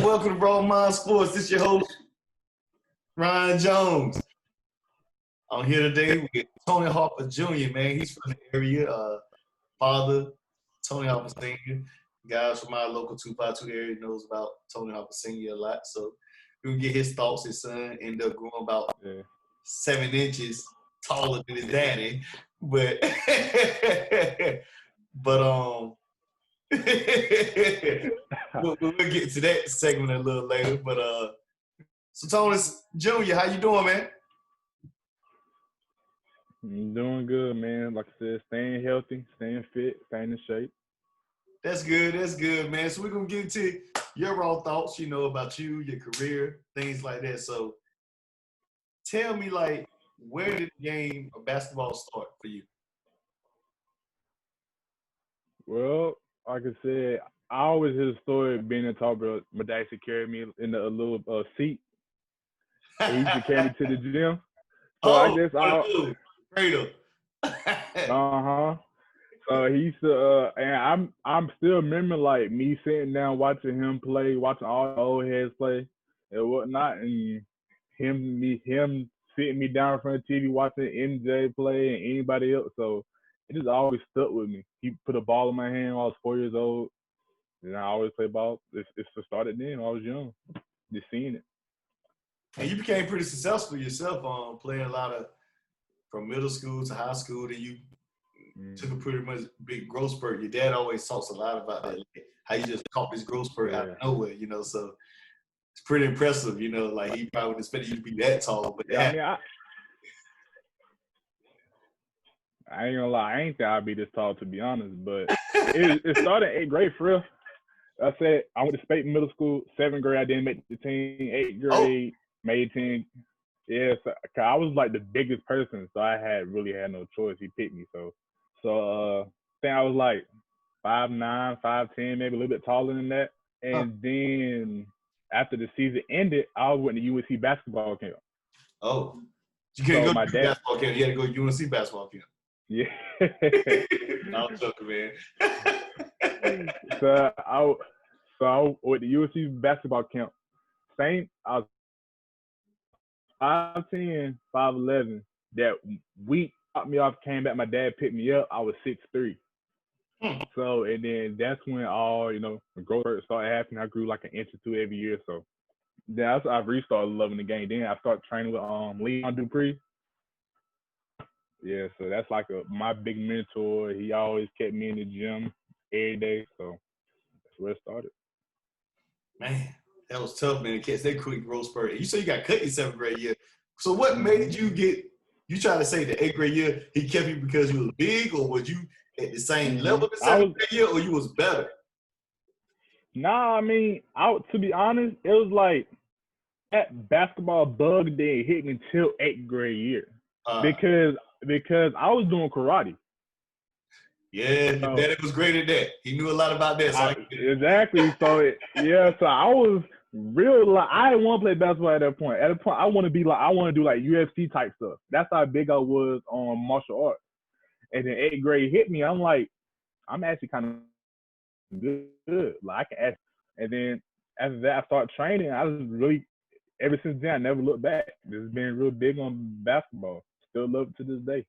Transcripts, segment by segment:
Welcome to Raw Mind Sports. This is your host, Ryan Jones. I'm here today with Tony Harper Jr., man. He's from the area. Father, Tony Harper Sr. Guys from our local 252 area knows about Tony Harper Sr. a lot. So we can get his thoughts. His son ended up growing about 7 inches taller than his daddy. But we'll get to that segment a little later. But so Tony Jr., how you doing, man? I'm doing good, man. Like I said, staying healthy, staying fit, staying in shape. That's good, man. So we're gonna get into your raw thoughts, about you, your career, things like that. So tell me, like, where did the game of basketball start for you? Well, like I said, I always hear the story of being a tall bro. My dad used to carry me in a little seat. He used to carry me to the gym. So I guess Cradle. So he used to, and I'm still remembering like me sitting down watching him play, watching all the old heads play and whatnot, and him sitting me down in front of the TV watching MJ play and anybody else. So it just always stuck with me. He put a ball in my hand when I was 4 years old, and I always play ball. It's started then when I was young, just seeing it. And you became pretty successful yourself, playing a lot of from middle school to high school. Then you took a pretty much big growth spurt. Your dad always talks a lot about that, like how you just caught this growth spurt out of nowhere, So it's pretty impressive, Like he probably wouldn't expect you to be that tall, but I mean, I ain't gonna lie, I ain't think I'd be this tall to be honest, but it started in 8th grade for real. I said I went to Spate Middle School, 7th grade I didn't make the team, 8th grade made team. Yeah, so, I was like the biggest person, so I really had no choice. He picked me, so I think I was like 5'9", 5'10", maybe a little bit taller than that. And then after the season ended, I went to UNC basketball camp. Oh, you couldn't go to basketball camp. You had to go to UNC basketball camp. Yeah. I'm joking, man. So I went to UNC basketball camp. I was 5'10", 5'11". That week, dropped me off, came back. My dad picked me up. I was 6'3". So, and then that's when all, the growth started happening. I grew like an inch or two every year. So then I restarted loving the game. Then I started training with Leon Dupree. Yeah, so that's like my big mentor. He always kept me in the gym every day. So that's where it started. Man, that was tough, man, to catch that quick growth spurt. And you said you got cut in 7th grade year. So what made you you trying to say the 8th grade year, he kept you because you was big, or was you at the same level the 7th grade year, or you was better? Nah, I mean, to be honest, it was like that basketball bug didn't hit me until 8th grade year. Because I was doing karate. Yeah, your daddy was great at that. He knew a lot about that. So exactly. So so I was real. Like, I didn't want to play basketball at that point. At a point, I want to do like UFC type stuff. That's how big I was on martial arts. And then 8th grade hit me. I'm like, I'm actually kind of good. Like I can act. And then after that, I started training. I was really, ever since then, I never looked back. Just been real big on basketball. Still love it to this day.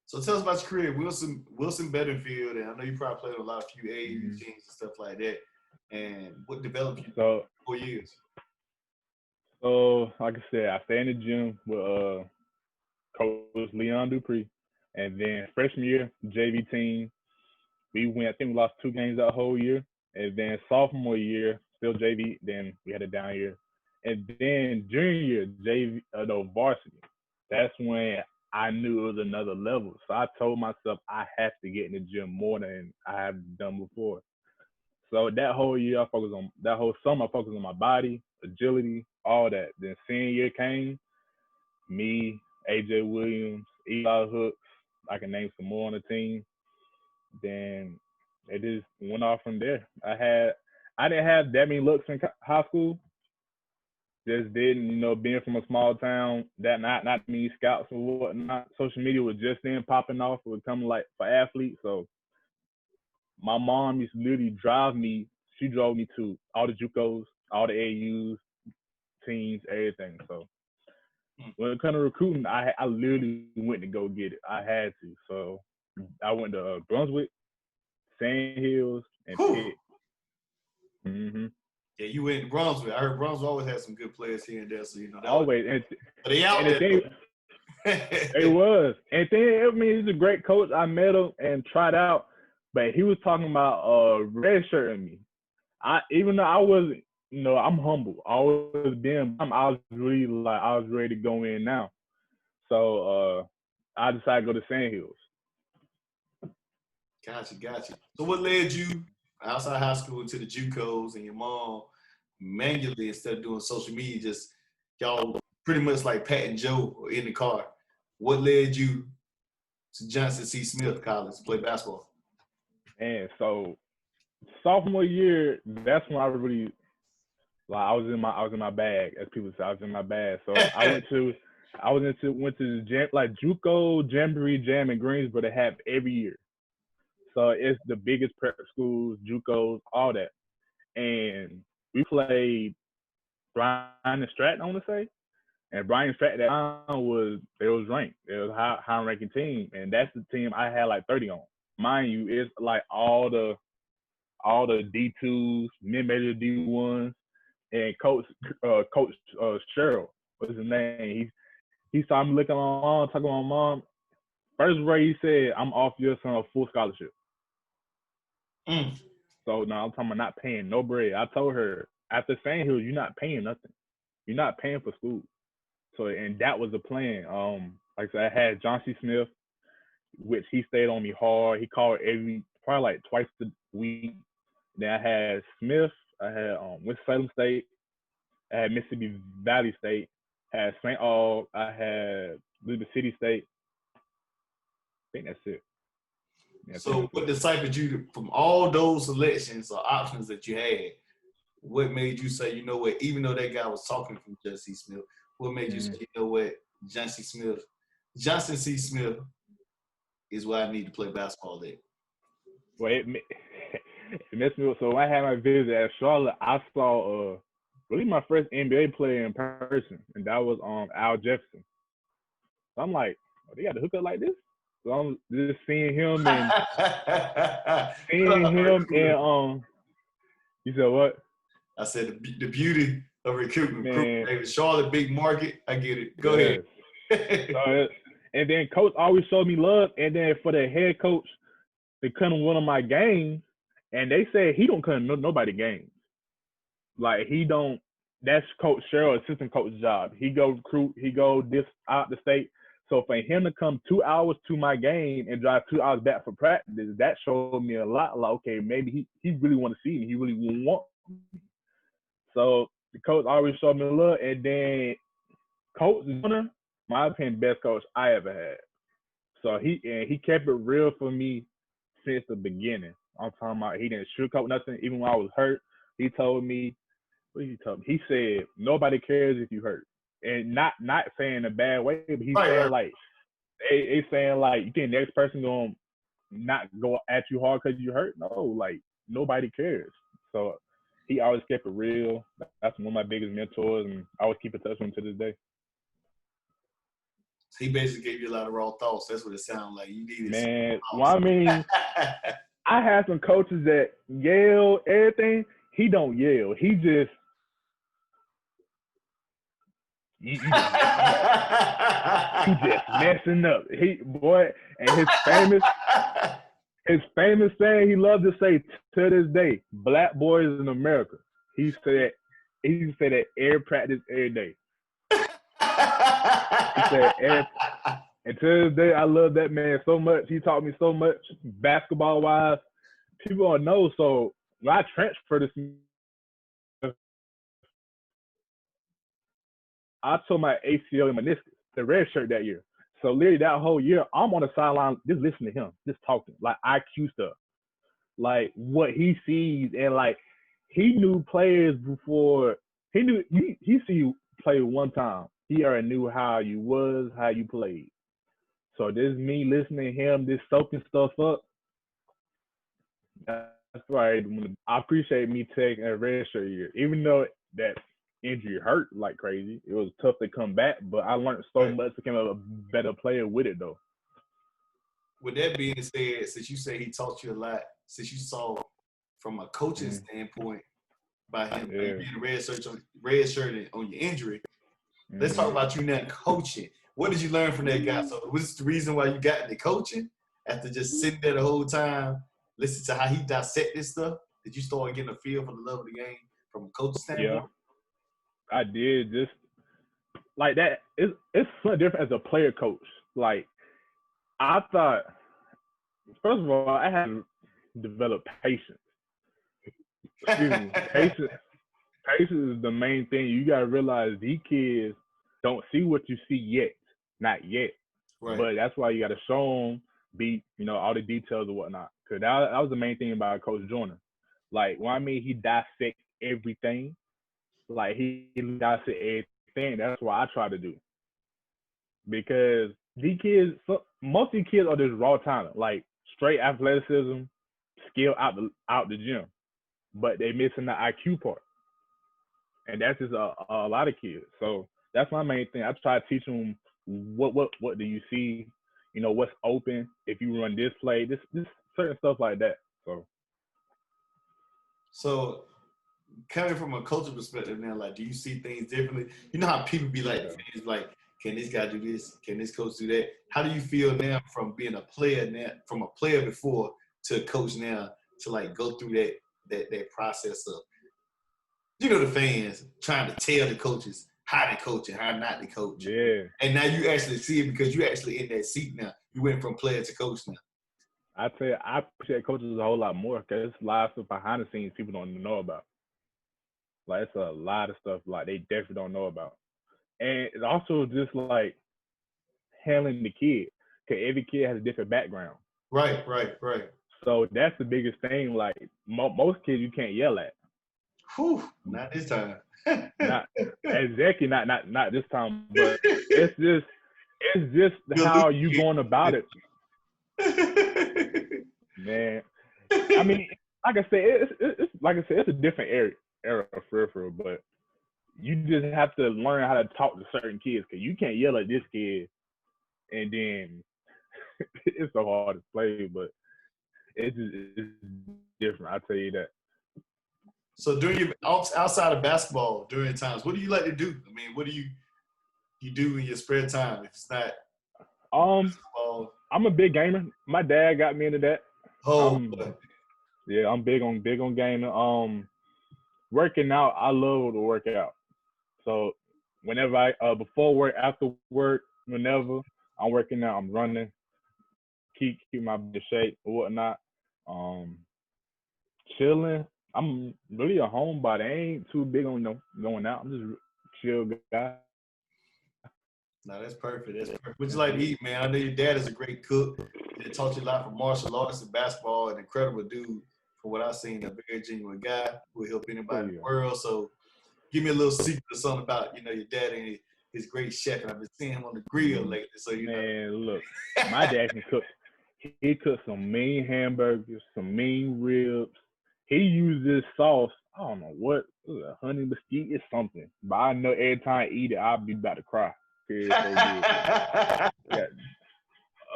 So tell us about your career, Wilson Bettenfield, and I know you probably played with a lot of few AAU teams and stuff like that. And what developed you for 4 years? So, like I said, I stay in the gym with Coach Leon Dupree, and then freshman year JV team, we lost 2 games that whole year, and then sophomore year still JV, then we had a down year, and then junior year varsity. That's when I knew it was another level. So I told myself I have to get in the gym more than I have done before. So that whole year, that whole summer, I focused on my body, agility, all that. Then senior year came, me, AJ Williams, Eli Hooks, I can name some more on the team. Then it just went off from there. I didn't have that many looks in high school. Just didn't, being from a small town, that not many scouts or whatnot. Social media was just then popping off. It was coming like for athletes. So my mom used to literally drive me She drove me to all the JUCOs, all the AUs, teams, everything. So when it comes to recruiting, I literally went to go get it. I had to. So I went to Brunswick, Sand Hills, and Whew. Pitt. Mm-hmm. Yeah, you went to Brunswick. I heard Brunswick always had some good players here and there, so you know that Always. but they out And the there. thing, it was. And then, I mean, he's a great coach. I met him and tried out, but he was talking about redshirting me. Even though I wasn't, I'm humble. I always been. I was really like, I was ready to go in now. So I decided to go to Sand Hills. Gotcha. So what led you outside high school to the JUCOs and your mom manually instead of doing social media, just y'all pretty much like Pat and Joe in the car? What led you to Johnson C. Smith College to play basketball? And so sophomore year, that's when I really like I was in my bag, as people say. I was in my bag. So went to the jam, like JUCO, Jamboree Jam in Greensboro. They have every year. So it's the biggest prep schools, JUCOs, all that. And we played Bryan and Stratton, I want to say. And Bryan and Stratton at that time was ranked. It was a high ranking team. And that's the team I had like 30 on. Mind you, it's like all the D2s, mid-major D1s, and Coach Cheryl, what's his name? He saw me looking at my mom, talking to my mom. First word he said, "I'm off your son a full scholarship." So now I'm talking about not paying no bread. I told her after Sand Hills, you're not paying nothing. You're not paying for school. So and that was the plan. Like I said, I had John C. Smith, which he stayed on me hard. He called probably like twice a week. Then I had Smith. I had Winston-Salem State. I had Mississippi Valley State. I had St. Aug. I had Elizabeth City State. I think that's it. Yeah, So what deciphered you from all those selections or options that you had? What made you say, you know what, even though that guy was talking from Johnson C. Smith, what made you say, you know what, Johnson C. Smith is where I need to play basketball at? Well, it messed me up. So when I had my visit at Charlotte, I saw really my first NBA player in person, and that was Al Jefferson. So I'm like, oh, they got to hook up like this? So I'm just seeing him and you said what? I said the beauty of recruitment. Charlotte, big market. I get it. Go ahead. And then coach always showed me love. And then for the head coach to come to one of my games, and they said he don't come to nobody games. Like he don't. That's Coach Cheryl, assistant coach's job. He go recruit. He go out the state. So for him to come 2 hours to my game and drive 2 hours back for practice, that showed me a lot. Like, okay, maybe he really want to see me. He really want me. So the coach always showed me love. And then Coach Gunner, my opinion, best coach I ever had. So he kept it real for me since the beginning. I'm talking about he didn't sugarcoat nothing. Even when I was hurt, he told me, what did he tell me? He said, nobody cares if you hurt. And not saying in a bad way, but he's saying like, he's saying like, you think the next person gonna not go at you hard because you hurt? No, like nobody cares. So he always kept it real. That's one of my biggest mentors, and I always keep in touch with him to this day. He basically gave you a lot of raw thoughts. That's what it sounded like. You needed. Man, well, I mean, I have some coaches that yell everything. He don't yell. He just you just messing up. And his famous saying he loved to say to this day, black boys in America. He said that every practice, every day. He said and to this day, I love that man so much. He taught me so much basketball wise. People don't know. So when I transferred to, I tore my ACL and meniscus, the red shirt that year. So literally that whole year, I'm on the sideline just listening to him, just talking, like IQ stuff, like what he sees. And like he knew players before he see you play one time. He already knew how you was, how you played. So this is me listening to him, just soaking stuff up. That's why I appreciate me taking a red shirt year, even though that injury hurt like crazy. It was tough to come back, but I learned so much, became a better player with it though. With that being said, since you say he taught you a lot, since you saw from a coaching standpoint by him being a red shirt on your injury, let's talk about you now coaching. What did you learn from that guy? So was this the reason why you got into coaching after just sitting there the whole time, listening to how he dissect this stuff? Did you start getting a feel for the love of the game from a coaching standpoint? Yeah, I did. Just like that, it's so different as a player coach. Like I thought, first of all, I had to develop patience. Excuse me, patience is the main thing. You gotta realize these kids don't see what you see yet, not yet. Right. But that's why you gotta show them, all the details and whatnot. Cause that was the main thing about Coach Joyner. Like, when I mean he dissect everything, like he dissect everything. That's what I try to do. Because these kids, most of these kids are just raw talent, like straight athleticism, skill out the gym, but they missing the IQ part, and that's just a lot of kids. So that's my main thing. I try to teach them what do you see, what's open if you run this play, this certain stuff like that. So coming from a cultural perspective now, like, do you see things differently? You know how people be like, the fans like, can this guy do this? Can this coach do that? How do you feel now from being a player now, from a player before to a coach now, to like go through that process of, the fans trying to tell the coaches how to coach and how not to coach. Yeah. And now you actually see it because you're actually in that seat now. You went from player to coach now. I tell you, I appreciate coaches a whole lot more because there's a lot of stuff behind the scenes people don't even know about. Like, it's a lot of stuff like they definitely don't know about. And it's also just like handling the kid, because every kid has a different background. Right. So that's the biggest thing. Like, most kids you can't yell at. Whew, not this time. Not exactly, not this time. But it's just how you going about it, man. I mean, like I said, it's a different era for real, but you just have to learn how to talk to certain kids, because you can't yell at this kid and then it's so hard to play, but it's different. I'll tell you that. So during your outside of basketball, during times, what do you like to do? I mean, what do you do in your spare time if it's not basketball? I'm a big gamer. My dad got me into that. Yeah, I'm big on gaming. Working out, I love to work out. So whenever I before work, after work, whenever I'm working out, I'm running, keep my body shape or whatnot. Chilling. I'm really a homebody. I ain't too big on going out. I'm just a chill guy. No, that's perfect. What you like to eat, man? I know your dad is a great cook. He taught you a lot from martial arts and basketball. An incredible dude, from what I've seen. A very genuine guy who will help anybody in the world. So, give me a little secret or something about your dad and his great chef. And I've been seeing him on the grill lately. So man, look, my dad can cook. He cooks some mean hamburgers, some mean ribs. He uses sauce. I don't know what, honey mesquite is something, but I know every time I eat it, I'll be about to cry. It's so good.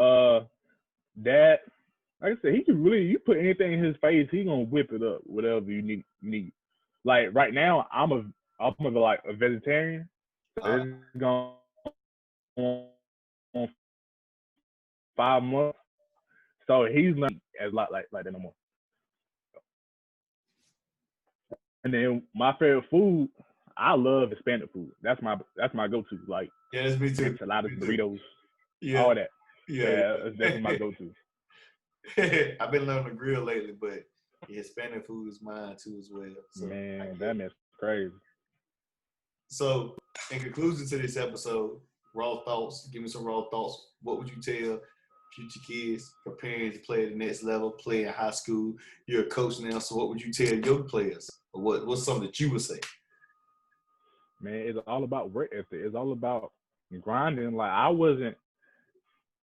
Yeah. That, like I said, he can really, you put anything in his face, he gonna whip it up, whatever you need. Like right now, I'm a vegetarian. So it's going on 5 months. So he's learning as a lot like that no more. And then my favorite food, I love Hispanic food. That's my go-to. Like, yeah, that's me too. Enchiladas, burritos, all that. Yeah, that's definitely my go-to. I've been learning to grill lately, but Hispanic food is mine too as well. So, man, that man's crazy. So, in conclusion to this episode, raw thoughts. Give me some raw thoughts. What would you tell future kids preparing to play at the next level, play in high school? You're a coach now, so what would you tell your players? Or what's something that you would say? Man, it's all about work ethic. It's all about grinding. Like, I wasn't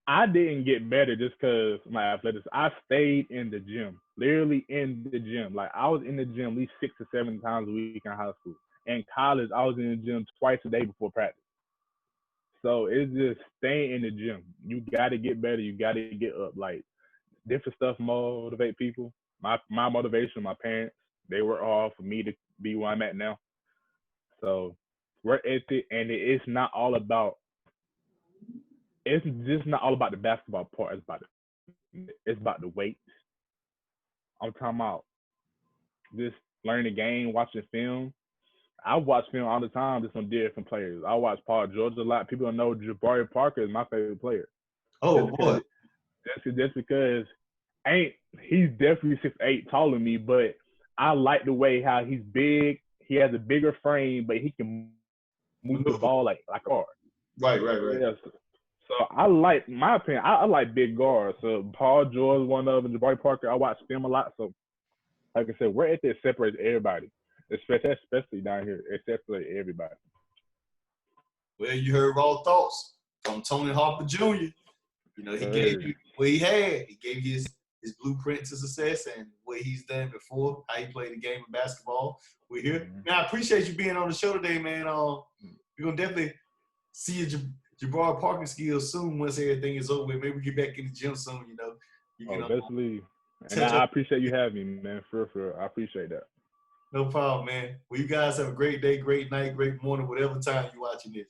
I didn't get better just because my athletics. I stayed in the gym, literally in the gym. Like I was in the gym at least 6 to 7 times a week in high school. In college, I was in the gym twice a day before practice. So it's just staying in the gym. You got to get better. You got to get up. Like different stuff motivate people. My motivation, my parents, they work hard for me to be where I'm at now. So work ethic, and it's not all about. It's just not all about the basketball part. It's about the weights. I'm talking about just learning the game, watching film. I watch film all the time just on different players. I watch Paul George a lot. People don't know Jabari Parker is my favorite player. Oh boy. Just because ain't he's definitely 6'8" taller than me, but I like the way how he's big. He has a bigger frame, but he can move the ball like guard. Right. Yeah, so I like, my opinion, I like big guards. So Paul George is one of them. Jabari Parker, I watch film a lot. So like I said, we're at this separates everybody, especially down here. It separates everybody. Well, you heard raw thoughts from Tony Harper Jr. You know, he gave you what he had. He gave you his blueprint to success and what he's done before, how he played the game of basketball. We're here. Mm-hmm. Man, I appreciate you being on the show today, man. We're going to definitely see your Jabari Parker skills soon once everything is over with. Maybe we get back in the gym soon, you know. You can, basically. And I appreciate you having me, man. For real. I appreciate that. No problem, man. Well, you guys have a great day, great night, great morning, whatever time you're watching this.